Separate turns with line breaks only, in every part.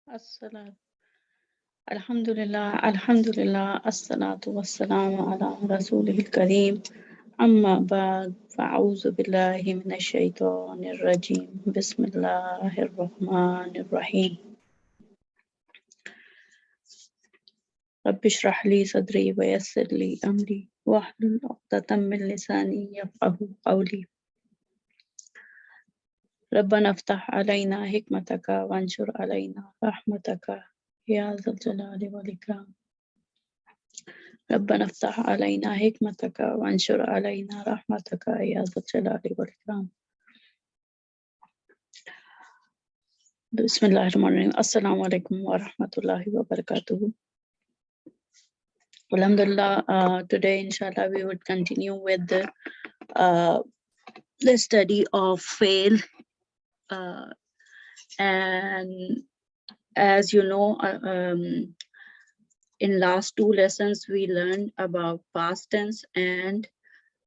الصلاة الحمد لله الحمد لله الصلاة والسلام على رسوله الكريم أما بعد فأعوذ بالله من الشيطان الرجيم بسم الله الرحمن الرحيم رب اشرح لي صدري ويسر لي أمري واحلل عقدة من لساني يفقه قولي ربنا افتح علينا حكمتك وانشر علينا رحمتك يا ذا الجلال والإكرام ربنا افتح علينا حكمتك وانشر علينا رحمتك يا ذا الجلال والإكرام بسم الله الرحمن الرحيم السلام عليكم ورحمة الله وبركاته Alhamdulillah, today inshallah we would continue with the study of fail, and as you know, in last two lessons we learned about past tense and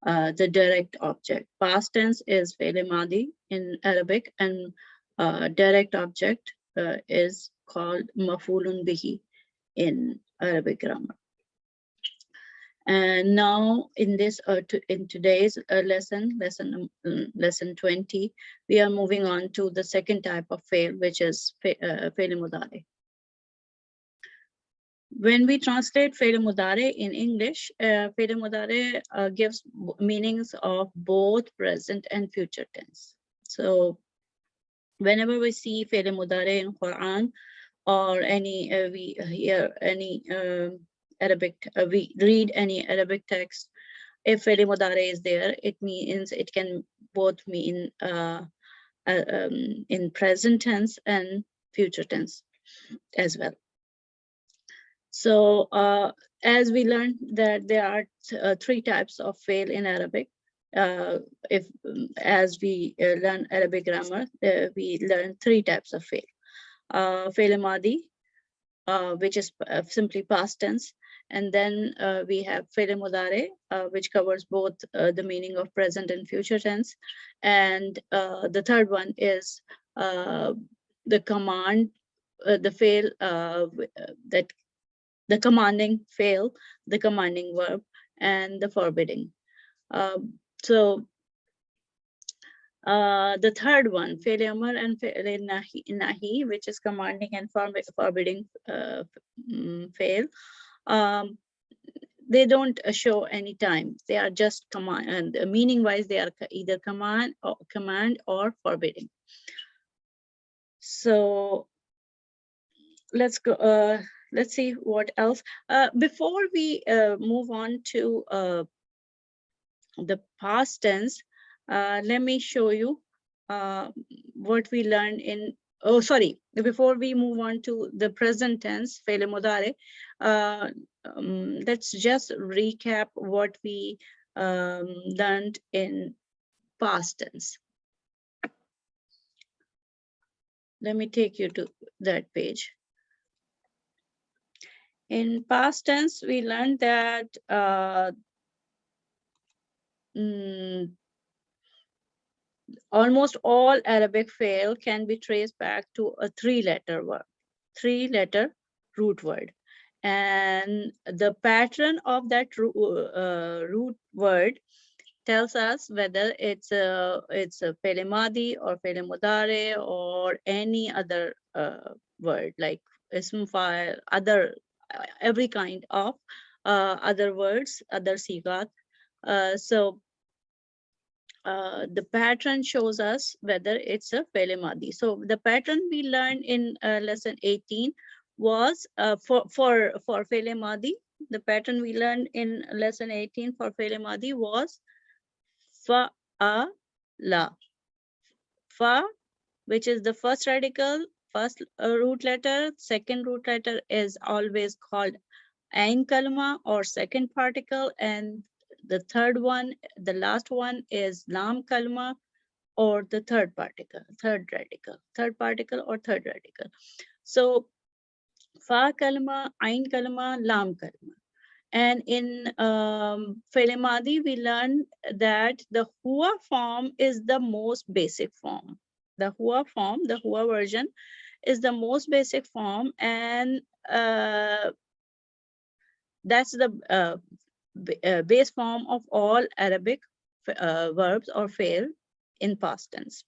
the direct object. Past tense is fi'l madi in Arabic, and direct object is called maf'ulun bihi in Arabic grammar. And now in this in today's lesson 20, we are moving on to the second type of fail, which is fi'l mudare. When we translate fi'l mudare in English, fi'l mudare gives meanings of both present and future tense. So whenever we see fi'l mudare in Quran or any we hear any Arabic, we read any Arabic text, if fi'l mudare is there, it means it can both mean in present tense and future tense as well. So as we learned that there are three types of fail in Arabic. As we learn Arabic grammar, we learn three types of fail. Fail madi, which is simply past tense, and then we have fail mudare, which covers both the meaning of present and future tense, and the third one is the command, the fail that the commanding fail, the commanding verb, and the forbidding. So the third one, fail amar and fail nahi, which is commanding and forbidding fail. They don't show any time. They are just command, and meaning wise, they are either command or forbidding. So let's go. Let's see what else. Before we move on to the past tense, let me show you what we learned in, oh, sorry, before we move on to the present tense, fi'l mudare, let's just recap what we learned in past tense. Let me take you to that page. In past tense, we learned that almost all Arabic fail can be traced back to a three-letter root word. And the pattern of that root word tells us whether it's a fi'l madi or fi'l mudare or any other word like ism fa'il, every kind of other words, other sigat. So the pattern shows us whether it's a fi'l madi. So the pattern we learned in lesson 18 was for fi'l madi. The pattern we learned in lesson 18 for fi'l madi was fa'ala. Fa, which is the first radical, first root letter. Second root letter is always called ain kalma or second particle, and the third one, the last one is lam kalma or the third particle or third radical. So fa kalma, ain kalma, lam kalma. And in fi'l madi, we learned that the huwa form is the most basic form. The huwa form, the huwa version is the most basic form, and that's the base form of all Arabic verbs or fi'l in past tense.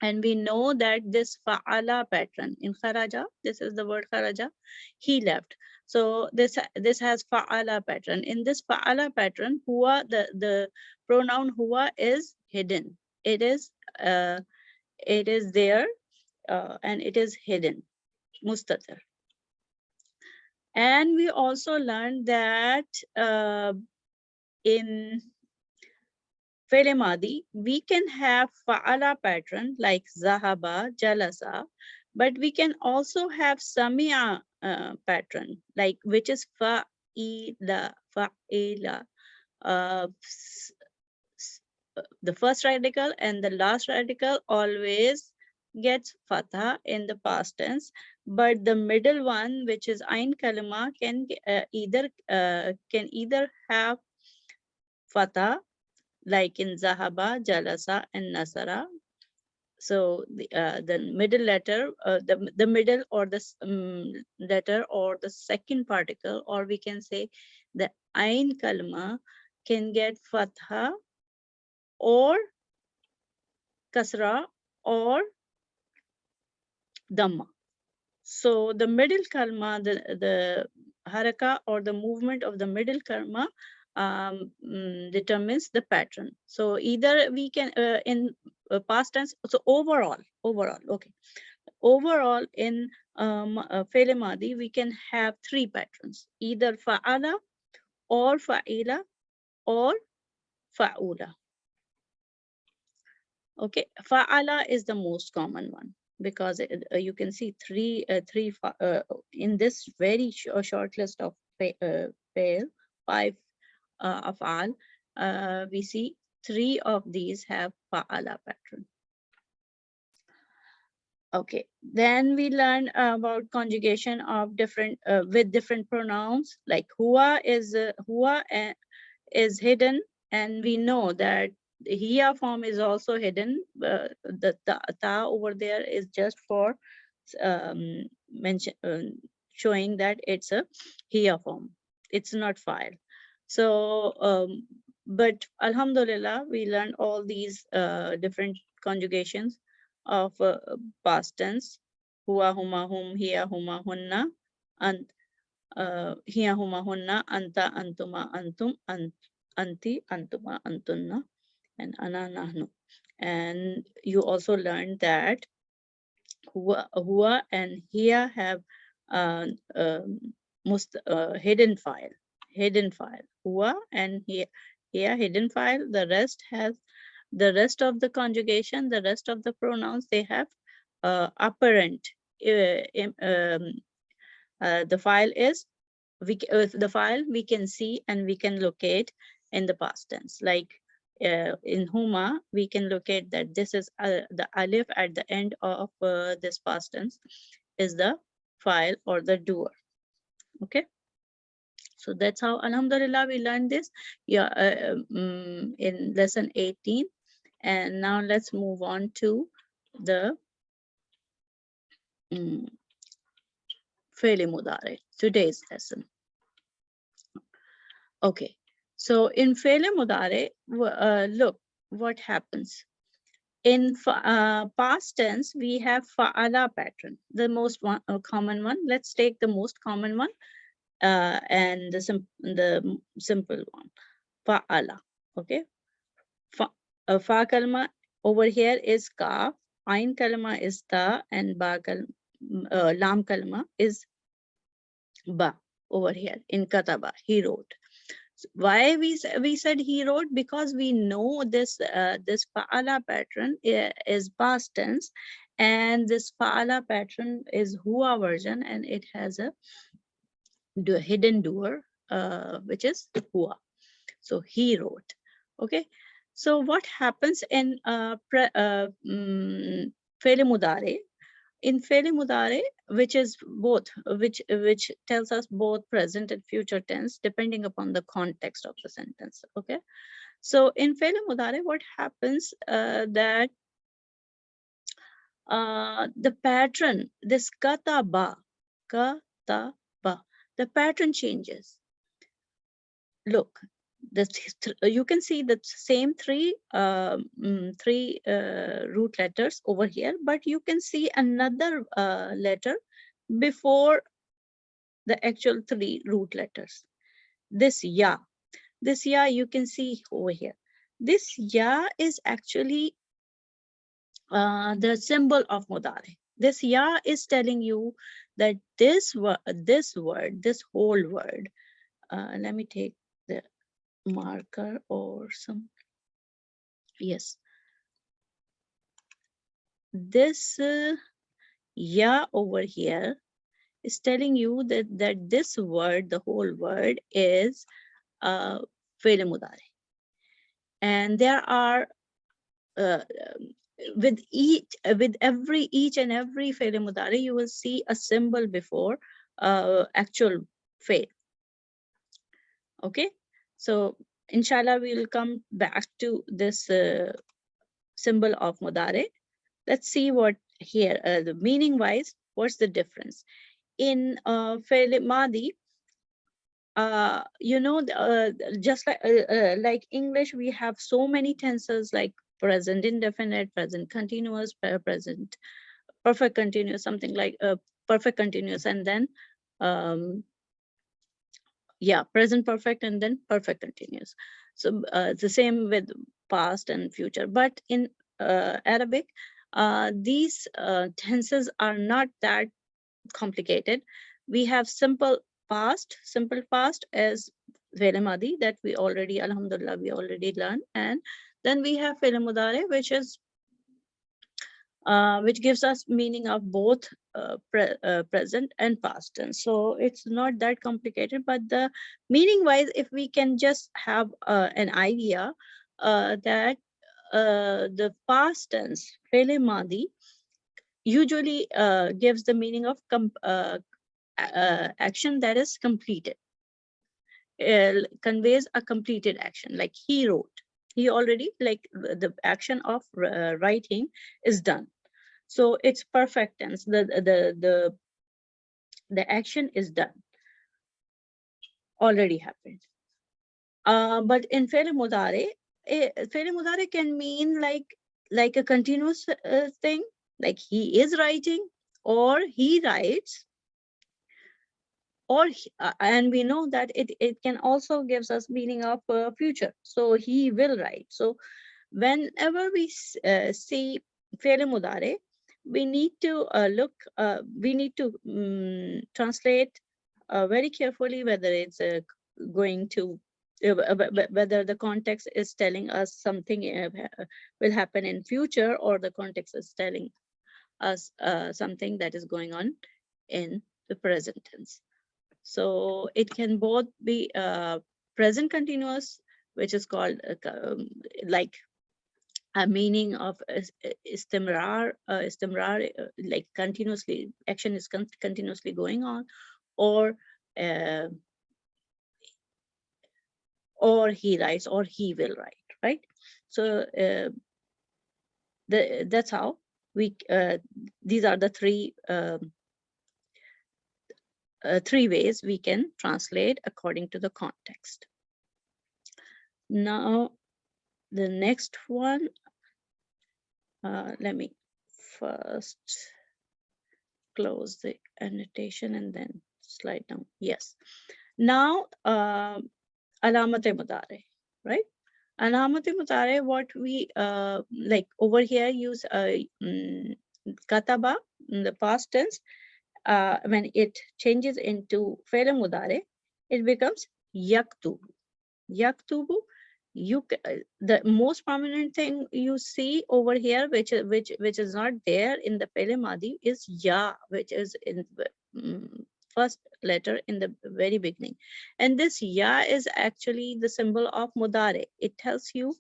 And we know that this fa'ala pattern in kharaja, this is the word kharaja, he left. So this has fa'ala pattern. In this fa'ala pattern, huwa, the pronoun huwa is hidden. It is there and it is hidden, mustatir. And we also learned that in Fi'l Madi, we can have fa'ala pattern like zahaba, jalasa, but we can also have samia pattern, like which is fa'ila, fa'ila. The first radical and the last radical always gets fatha in the past tense, but the middle one, which is ain kalima, can either have fatha, like in zahaba, jalasa, and nasara. So the middle letter, the middle or the letter or the second particle, or we can say the ain kalma, can get fatha or kasra or dhamma. So the middle kalma, the haraka or the movement of the middle kalma determines the pattern. So either we can in past tense. So overall, okay. Overall in Fi'l Madi, we can have three patterns: either fa'ala or fa'ila or fa'ula. Okay, fa'ala is the most common one because you can see three in this very short list of five af'al. We see three of these have fa'ala pattern. Okay, then we learn about conjugation of different with different pronouns, like huwa is hidden, and we know that the hiya form is also hidden. The ta over there is just for showing that it's a hiya form. It's not file. So, but alhamdulillah, we learned all these different conjugations of past tense: huwa, huma, hum, hiya, huma, hunna, and hiya, huma, hunna, anta, antuma, antum, anti, antuma, antunna, and ana, nahnu. And you also learned that huwa and hiya have hidden file. Huwa and hiya hidden file. The rest has the rest of the conjugation, the rest of the pronouns, they have apparent. The file is the file we can see and we can locate in the past tense. Like in huma, we can locate that this is the alif at the end of this past tense is the file or the doer. Okay. So that's how, alhamdulillah, we learned this in lesson 18. And now let's move on to the Fi'l Mudare, today's lesson. Okay, so in Fi'l Mudare, look what happens. In past tense, we have fa'ala pattern, the most common one. Let's take the most common one and the simple one, fa'ala. Okay, fa kalma over here is ka, ain kalma is ta, and lam kalma is ba over here in kataba, he wrote. Why we said he wrote? Because we know this this fa'ala pattern is past tense, and this fa'ala pattern is huwa version, and it has a hidden doer which is huwa. So he wrote. Okay, so what happens in Fi'l Mudare? In Fi'l Mudare, which is both, which tells us both present and future tense, depending upon the context of the sentence. Okay, so in Fi'l Mudare, what happens that The pattern, this kataba, the pattern changes. Look, you can see the same three root letters over here, but you can see another letter before the actual three root letters. This ya you can see over here. This ya is actually the symbol of Mudare. This ya is telling you that this whole word, let me take the marker or some, yes. This ya over here is telling you that this word, the whole word, is Fi'l Mudare. And there are with each and every Fi'l Mudare, you will see a symbol before actual Fi'l. Okay, so inshallah we will come back to this symbol of Mudare. Let's see what here, the meaning wise, what's the difference in Fi'l Madi. You know, just like English, we have so many tenses like present indefinite, present continuous, present perfect continuous, something like perfect continuous, and then yeah, present perfect, and then perfect continuous. So the same with past and future. But in Arabic, these tenses are not that complicated. We have simple past as Fi'l Madi that we already, alhamdulillah, we already learned. And then we have Fi'l Mudare, which gives us meaning of both present and past tense. So it's not that complicated, but the meaning wise, if we can just have an idea that the past tense, Fi'l Madi, usually gives the meaning of action that is completed. Conveys a completed action, like he wrote. He already, like the action of writing is done. So it's perfect tense. The action is done, already happened. But in Fi'l Mudare, Fi'l Mudare can mean like a continuous thing, like he is writing, or he writes, or and we know that it can also gives us meaning of future. So he will write. So whenever we see Fi'l Mudare, we need to translate very carefully whether it's going to whether the context is telling us something will happen in future, or the context is telling us something that is going on in the present tense. So it can both be present continuous, which is called like a meaning of istimrar, like continuously, action is continuously going on, or he writes, or he will write, right? So that's how we these are the three ways we can translate according to the context. Now the next one, let me first close the annotation and then slide down. Yes. Now, Alamat-e Mudare, right? Alamat-e Mudare, what we like over here use kataba in the past tense. When it changes into Fi'l Mudare, it becomes yaktubu. Yaktubu. The most prominent thing you see over here, which is not there in the Fi'l Madi, is ya, which is in first letter in the very beginning. And this ya is actually the symbol of Mudare. It tells you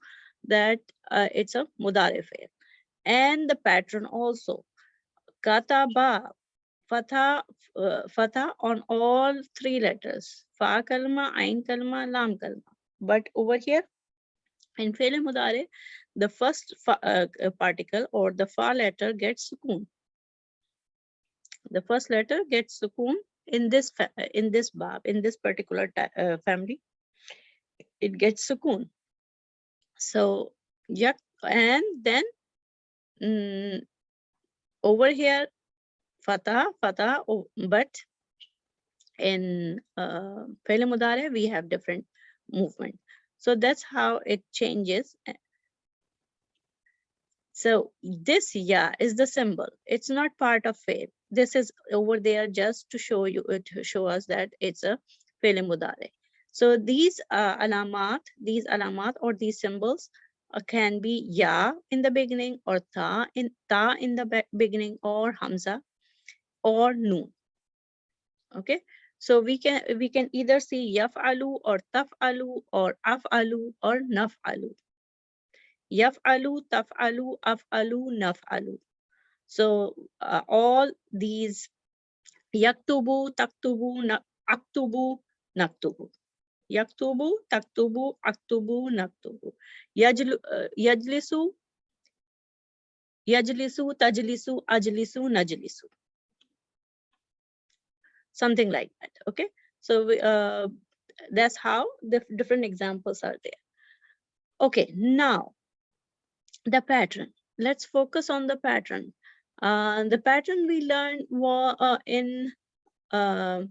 that it's a Mudare fi'l. And the pattern also, kataba, fatha on all three letters, fa kalma, ain kalma, lam kalma. But over here, In fi'l mudare, the first particle or the fa letter gets sukoon. The first letter gets sukoon in this bab, in this particular family. It gets sukoon. So yak, and then over here fatah, but in fi'l mudare we have different movement. So that's how it changes. So this ya is the symbol. It's not part of fi'l. This is over there just to show you, to show us that it's a fi'l mudare. So these alamat or these symbols can be ya in the beginning, or ta in the beginning, or hamza, or noon. Okay, so we can either see yaf'alu or taf'alu or af'alu or naf'alu. Yaf'alu, taf'alu, af'alu, naf'alu. So all these yaktubu, taktubu, aktubu, naktubu. Yaktubu, taktubu, aktubu, naktubu. Yajlisu, tajlisu, ajlisu, najlisu. Something like that. Okay, so that's how the different examples are there. Okay, now the pattern. Let's focus on the pattern. The pattern we learned in Fi'l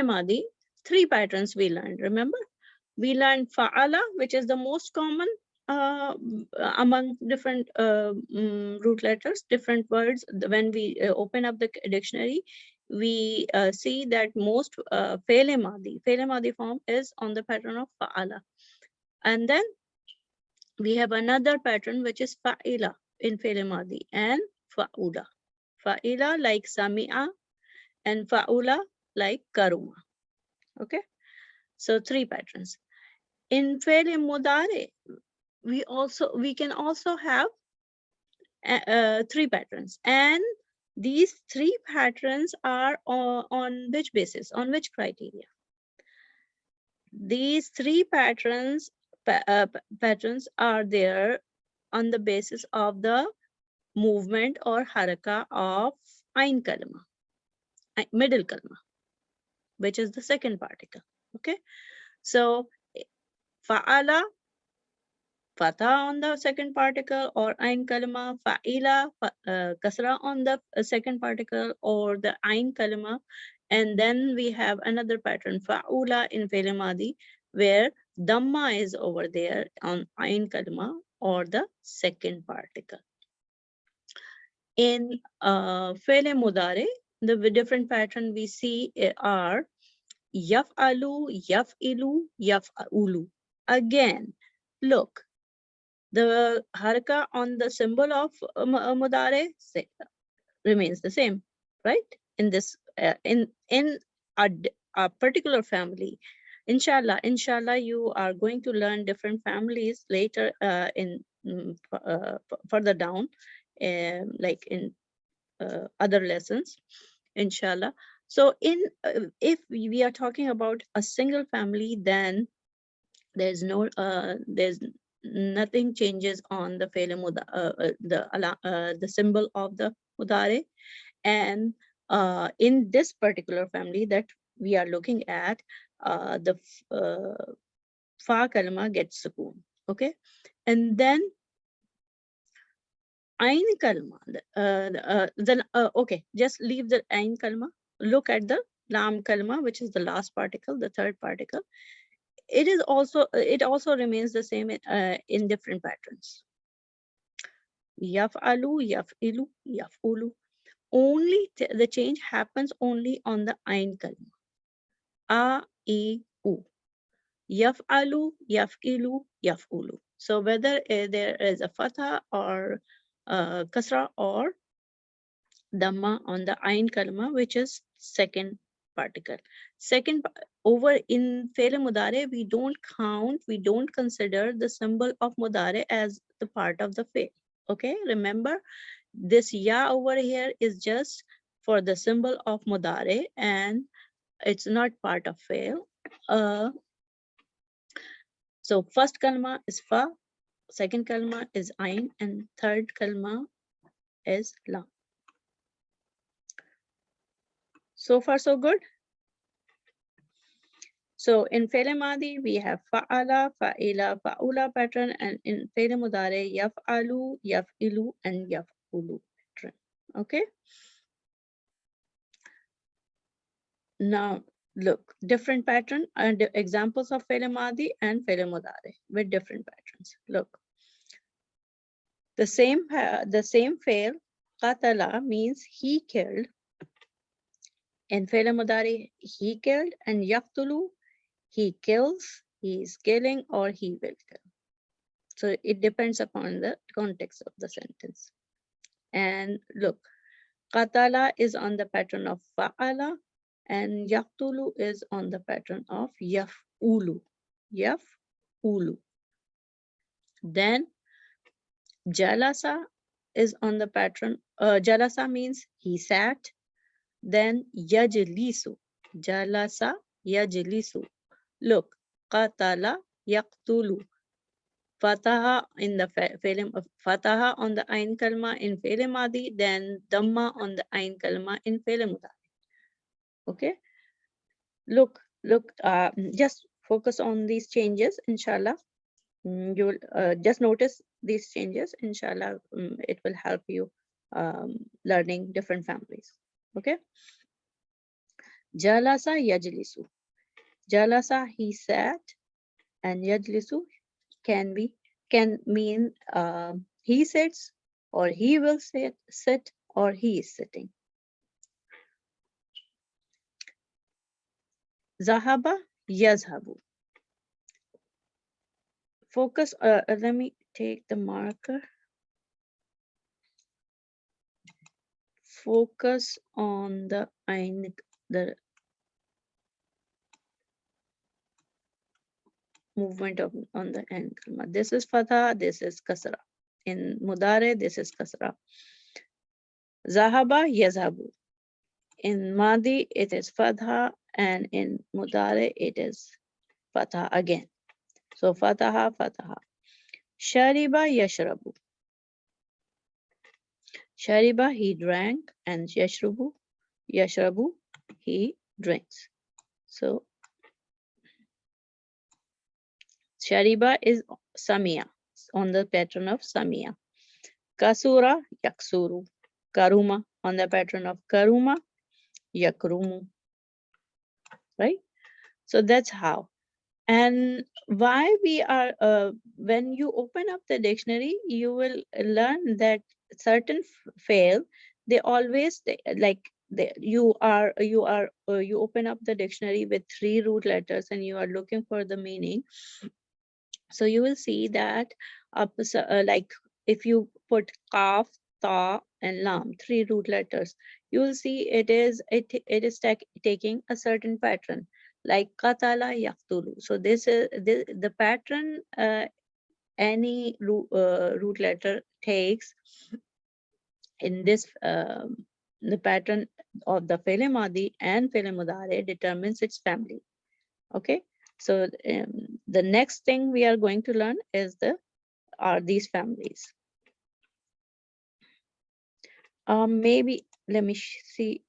Madi, 3 patterns we learned. Remember, we learned fa'ala, which is the most common among different root letters, different words. When we open up the dictionary, we see that most Fi'l Madi form is on the pattern of fa'ala. And then we have another pattern which is fa'ila in Fi'l Madi, and fa'ula. Fa'ila like sami'a, and fa'ula like karuma. Okay, so 3 patterns. In Fi'l Mudare, we can also have 3 patterns, and these 3 patterns are on which basis, on which criteria? These 3 patterns are there on the basis of the movement or haraka of ain kalma, middle kalma, which is the second particle. Okay, so fa'ala, fatha on the second particle or ain kalma, fa'ila, kasra on the second particle or the ain kalma, and then we have another pattern, fa'ula in Fi'l Madi, where dhamma is over there on ain kalma or the second particle. In Fi'l Mudare, the different pattern we see are yaf'alu, yaf'ilu, yaf'ulu. Again, look, the haraka on the symbol of Mudare remains the same, right? In this, in a particular family, inshallah, you are going to learn different families later in further down, like in other lessons, inshallah. So in if we are talking about a single family, then there's nothing changes on the the symbol of the mudare. And in this particular family that we are looking at, the fa kalma gets sukoon. Okay, and then ain kalma, okay, just leave the ain kalma. Look at the lam kalma, which is the last particle, the third particle. It also remains the same in different patterns. Yaf'alu, yaf'ilu, yaf'ulu. Only the change happens only on the ain kalma. A, E, U. Yaf'alu, yaf'ilu, yaf'ulu. So whether there is a fatha or kasra or dhamma on the ain kalma, which is second particle. Over in Fi'l Mudare, we don't consider the symbol of Mudare as the part of the fi'l. Okay, remember, this ya over here is just for the symbol of Mudare, and it's not part of fi'l. So first kalma is fa, second kalma is ain, and third kalma is lam. So far, so good. So in fi'l madi, we have fa'ala, fa'ila, fa'ula pattern, and in fi'l mudare, yaf'alu, yaf'ilu, and yaf'ulu pattern. Okay. Now look, different pattern and examples of fi'l madi and fi'l mudare with different patterns. Look, the same fi'l, qatala means he killed. In fi'l mudari, he killed, and yaqtulu, he kills, he is killing, or he will kill. So it depends upon the context of the sentence. And look, qatala is on the pattern of fa'ala, and yaqtulu is on the pattern of yaf'ulu. Yaf'ulu. Then jalasa is on the pattern, jalasa means he sat. Then yajlisu, jalasa yajlisu. Look, qatala yaqtulu. Fataha in the fi'l of fataha on the ain kalma in fi'l madi, then damma on the ain kalma in fi'l mudari. Okay. Look, just focus on these changes, inshallah. You'll just notice these changes, inshallah. It will help you learning different families. Okay. Jalasa yajlisu. Jalasa, he sat, and yajlisu can mean he sits, or he will sit, or he is sitting. Zahaba yazhabu. Focus, let me take the marker. Focus on the ain, the movement of on the ain kalma. This is fatha, this is kasra. In mudare, this is kasra. Zahaba yazhabu. In madi, it is fatha, and in mudare, it is fatha again. So fataha, fataha. Shariba yashrabu. Shariba, he drank, and yashrabu, he drinks. So shariba is samia, on the pattern of samia. Kasura, yaksuru. Karuma, on the pattern of karuma, yakrumu. Right? So that's how. And why we are, when you open up the dictionary, you will learn that certain fail, they always, you open up the dictionary with 3 root letters and you are looking for the meaning. So you will see that like if you put kaf, ta, and lam, 3 root letters, you will see it is taking a certain pattern, like qatala yaqtulu. So this is the pattern any root letter takes in this the pattern of the fi'l madi and fi'l mudare determines its family. Okay, so the next thing we are going to learn is these families. Maybe let me see.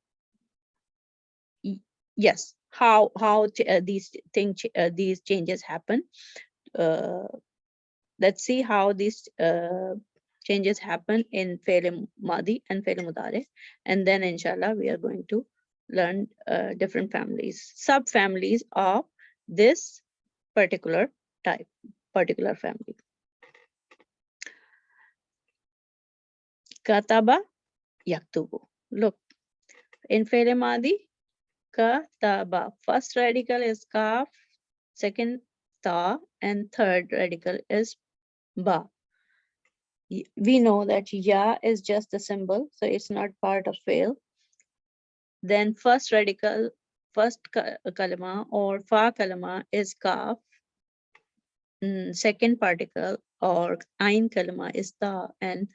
Yes, how these changes happen. Let's see how these changes happen in fi'l madi and fi'l mudare, and then inshallah we are going to learn different families, subfamilies of this particular family. Kataba yaktubu. Look, in fi'l madi, kataba, first radical is kaf, second ta, and third radical is ba. We know that ya is just a symbol, so it's not part of fi'l. Then first radical, first kalima or fa kalima is kaf. Second particle or ain kalima is ta, and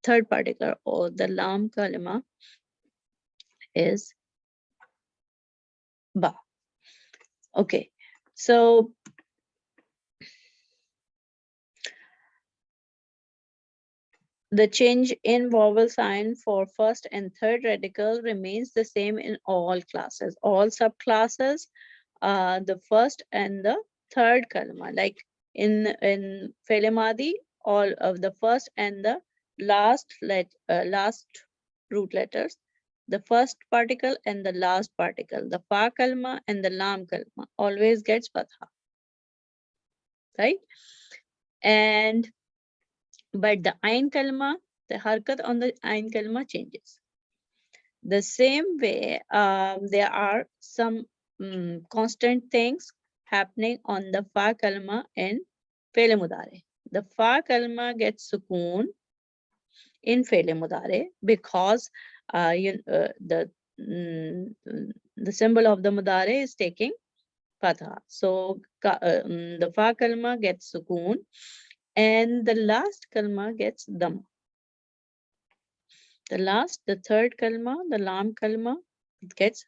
third particle or the lam kalima is ba. Okay, so The change in vowel sign for first and third radical remains the same in all classes, all subclasses. The first and the third kalma, like in Fi'l Madi, all of the first and the last root letters, the first particle and the last particle, the fa kalma and the lam kalma always gets fatha, right? And but the ain kalma, the harkat on the ain kalma changes. The same way, there are some constant things happening on the fa kalma in Fi'l Mudare. The fa kalma gets sukoon in Fi'l Mudare because mm, the symbol of the Mudare is taking fatha. So the fa kalma gets sukoon and the last kalma gets dam. The third kalma, the lam kalma, it gets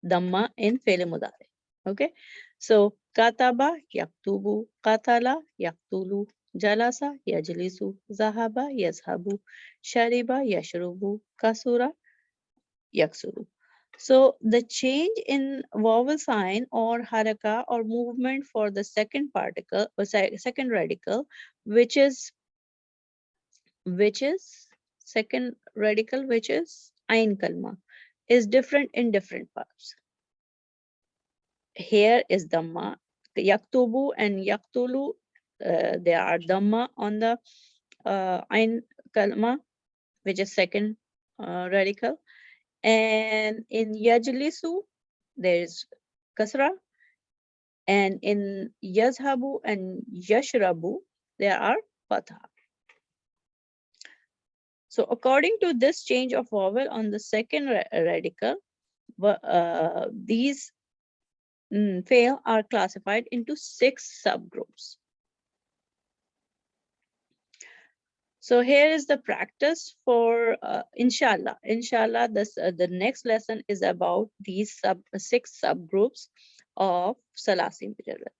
Dhamma in Fi'l Mudare. Okay. So kataba yaktubu, katala yaktulu, jalasa yajlisu, zahaba yazhabu, shariba yashrubu, kasura yaksuru. So the change in vowel sign or haraka or movement for the second particle or second radical, which is second radical, which is ain kalma, is different in different parts. Here is Dhamma. Yaktubu and Yaktulu, there are Dhamma on the Ain Kalma, which is second radical. And in Yajlisu, there is Kasra. And in Yazhabu and Yashrabu, there are Fatha. So according to this change of vowel on the second radical, these fail are classified into 6 subgroups. So here is the practice for inshallah. Inshallah, the next lesson is about these 6 subgroups of Salasi Mujarrad.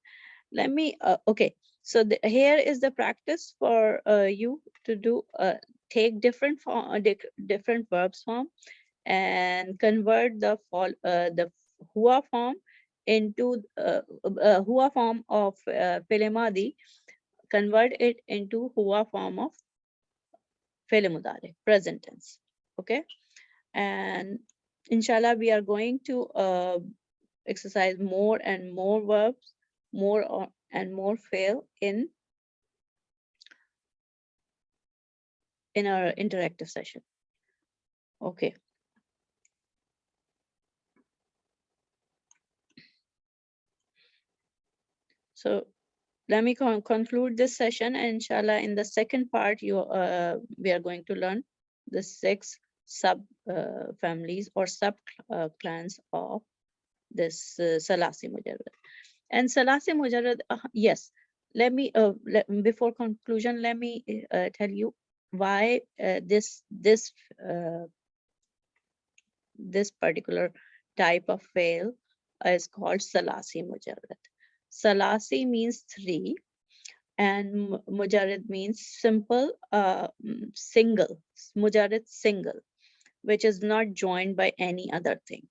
Let me, okay. So here is the practice for you to do, take different different verbs form and convert the hua form into hua form of Fi'l Madi, convert it into hua form of Fi'l Mudare, present tense. Okay. And inshallah, we are going to exercise more and more verbs, and more fail in our interactive session. Okay. So let me conclude this session, and inshallah, in the second part, we are going to learn the 6 sub families or sub clans of this Salasi Mujarrad. And Salasi Mujarrad, yes, let me before conclusion, let me tell you why this particular type of fail is called Salasi Mujarrad. Salasi means 3 and Mujarrad means simple, single, Mujarrad single, which is not joined by any other thing.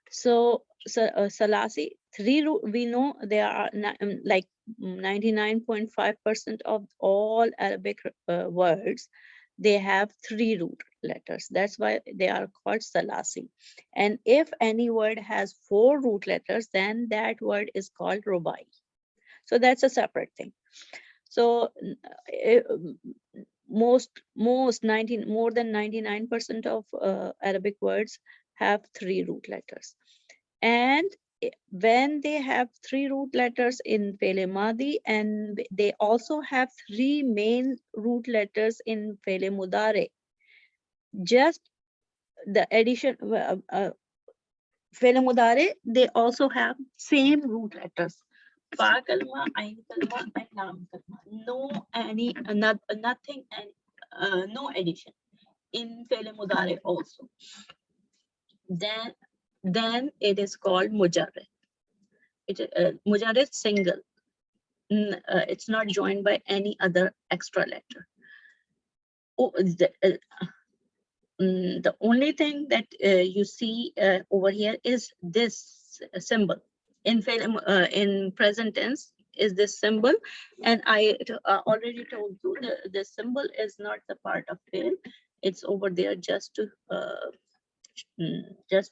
So Salasi, 3 root, we know there are like 99.5% of all Arabic words, they have 3 root letters. That's why they are called Salasi. And if any word has 4 root letters, then that word is called Rubai. So that's a separate thing. So more than 99% of Arabic words have 3 root letters. And when they have 3 root letters in Fi'l Madi, and they also have 3 main root letters in Fi'l Mudare, just the addition, Fi'l Mudare, they also have same root letters. Fa kalma, ain kalma, and lam kalma. No nothing, and no addition in Fi'l Mudare also. Then it is called Mujarrad. Mujarrad single. It's not joined by any other extra letter. the only thing that you see over here is this symbol. In present tense is this symbol, and I already told you the symbol is not the part of fail. It's over there just to just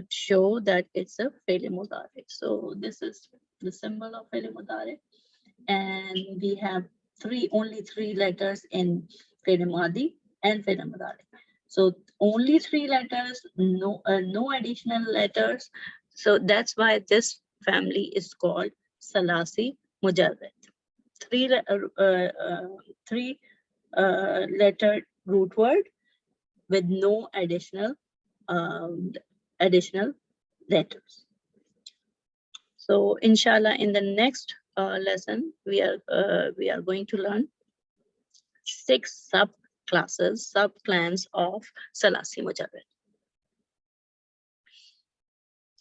show that it's a fail mudare. So this is the symbol of fail mudare, and we have only three letters in fail madi and fail mudare. So only three letters, no additional letters. So that's why this family is called Salasi Mujarrad. Three letter root word with no additional letters. So inshallah, in the next lesson, we are going to learn 6 sub-clans of Salasi Mujarrad.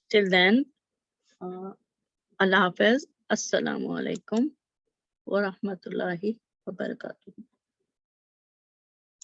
Till then, Allah Hafiz. Assalamu alaikum wa rahmatullahi wa barakatuh.